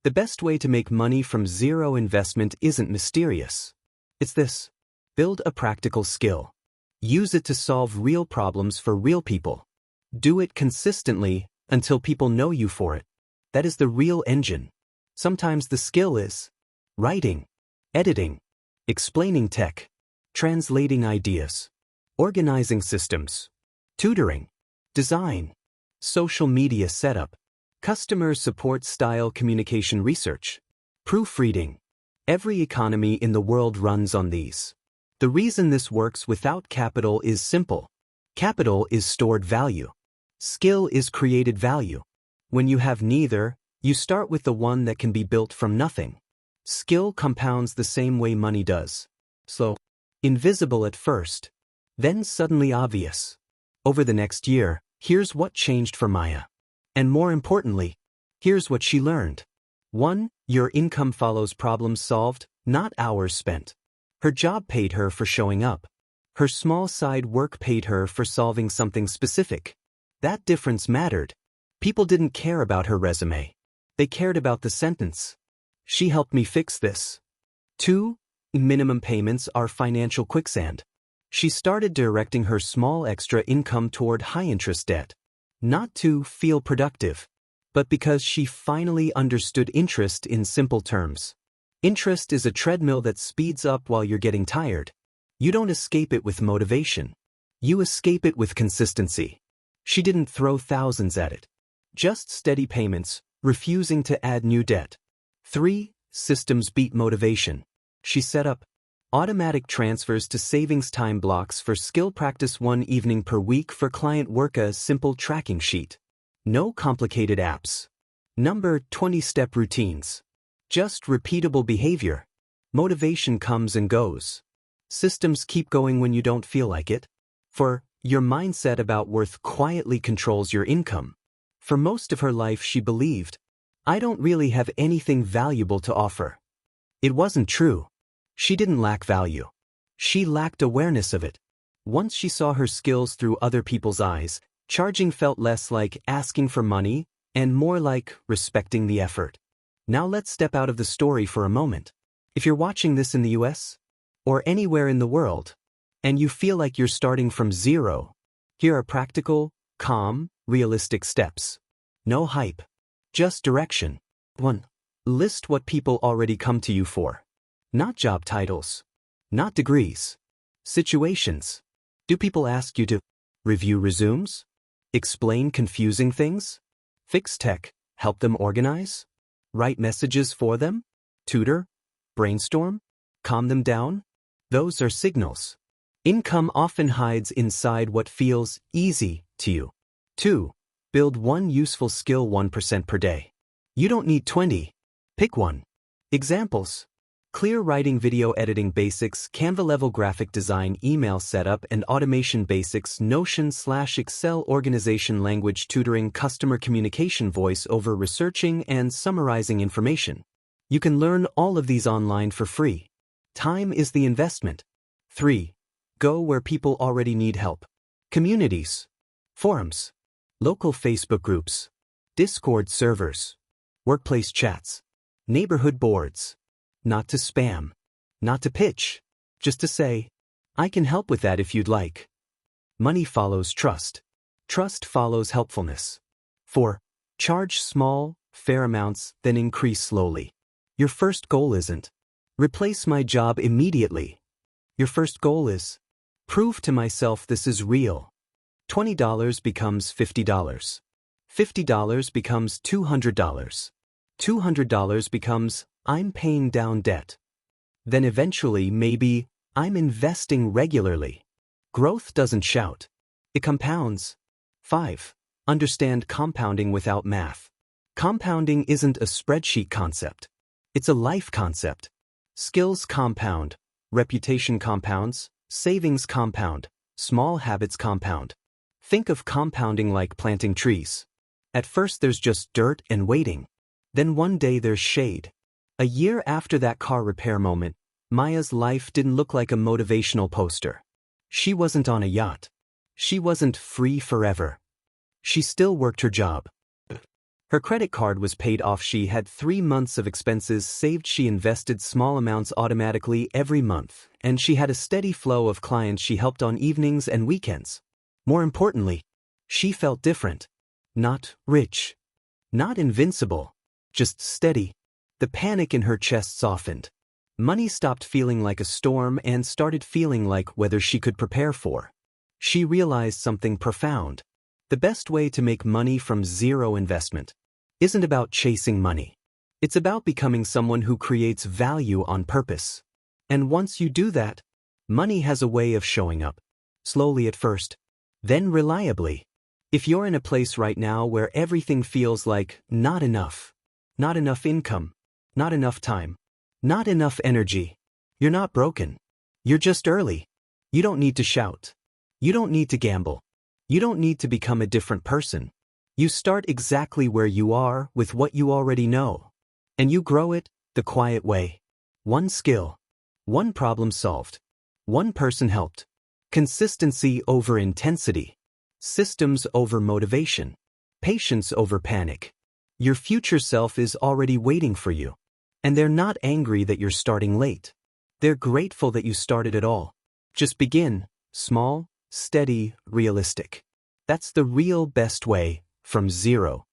The best way to make money from zero investment isn't mysterious. It's this. Build a practical skill. Use it to solve real problems for real people. Do it consistently until people know you for it. That is the real engine. Sometimes the skill is writing, editing, explaining tech, translating ideas, organizing systems, tutoring, design, social media setup, customer support style communication research, proofreading. Every economy in the world runs on these. The reason this works without capital is simple. Capital is stored value. Skill is created value. When you have neither, you start with the one that can be built from nothing. Skill compounds the same way money does. Slow, invisible at first, then suddenly obvious. Over the next year, here's what changed for Maya. And more importantly, here's what she learned. 1. Your income follows problems solved, not hours spent. Her job paid her for showing up. Her small side work paid her for solving something specific. That difference mattered. People didn't care about her resume. They cared about the sentence. She helped me fix this. 2. Minimum payments are financial quicksand. She started directing her small extra income toward high-interest debt. Not to feel productive, but because she finally understood interest in simple terms. Interest is a treadmill that speeds up while you're getting tired. You don't escape it with motivation. You escape it with consistency. She didn't throw thousands at it. Just steady payments, refusing to add new debt. 3. Systems beat motivation. She set up automatic transfers to savings time blocks for skill practice 1 evening per week for client work, a simple tracking sheet. No complicated apps. 20-step routines. Just repeatable behavior. Motivation comes and goes. Systems keep going when you don't feel like it. For your mindset about worth quietly controls your income. For most of her life she believed, I don't really have anything valuable to offer. It wasn't true. She didn't lack value. She lacked awareness of it. Once she saw her skills through other people's eyes, charging felt less like asking for money and more like respecting the effort. Now let's step out of the story for a moment. If you're watching this in the US or anywhere in the world, and you feel like you're starting from zero, here are practical, calm, realistic steps. No hype. Just direction. 1. List what people already come to you for. Not job titles. Not degrees. Situations. Do people ask you to review resumes? Explain confusing things? Fix tech? Help them organize? Write messages for them? Tutor? Brainstorm? Calm them down? Those are signals. Income often hides inside what feels easy to you. 2. Build one useful skill 1% per day. You don't need 20. Pick one. Examples. Clear writing, video editing basics, Canva-level graphic design, email setup and automation basics, Notion/Excel organization, language tutoring, customer communication, voice over researching and summarizing information. You can learn all of these online for free. Time is the investment. 3. Go where people already need help. Communities, forums, local Facebook groups, Discord servers, workplace chats, neighborhood boards. Not to spam, not to pitch, just to say, I can help with that if you'd like. Money follows trust. Trust follows helpfulness. 4. Charge small, fair amounts, then increase slowly. Your first goal isn't replace my job immediately. Your first goal is prove to myself this is real. $20 becomes $50. $50 becomes $200. $200 becomes I'm paying down debt. Then eventually maybe I'm investing regularly. Growth doesn't shout. It compounds. 5. Understand compounding without math. Compounding isn't a spreadsheet concept. It's a life concept. Skills compound. Reputation compounds. Savings compound. Small habits compound. Think of compounding like planting trees. At first there's just dirt and waiting. Then one day there's shade. A year after that car repair moment, Maya's life didn't look like a motivational poster. She wasn't on a yacht. She wasn't free forever. She still worked her job. Her credit card was paid off. She had 3 months of expenses saved. She invested small amounts automatically every month, and she had a steady flow of clients she helped on evenings and weekends. More importantly, she felt different. Not rich. Not invincible. Just steady. The panic in her chest softened. Money stopped feeling like a storm and started feeling like weather she could prepare for. She realized something profound. The best way to make money from zero investment isn't about chasing money. It's about becoming someone who creates value on purpose. And once you do that, money has a way of showing up. Slowly at first, then reliably. If you're in a place right now where everything feels like not enough income, not enough time, not enough energy, you're not broken. You're just early. You don't need to shout. You don't need to gamble. You don't need to become a different person. You start exactly where you are with what you already know. And you grow it the quiet way. One skill. One problem solved. One person helped. Consistency over intensity. Systems over motivation. Patience over panic. Your future self is already waiting for you. And they're not angry that you're starting late. They're grateful that you started at all. Just begin, small, steady, realistic. That's the real best way from zero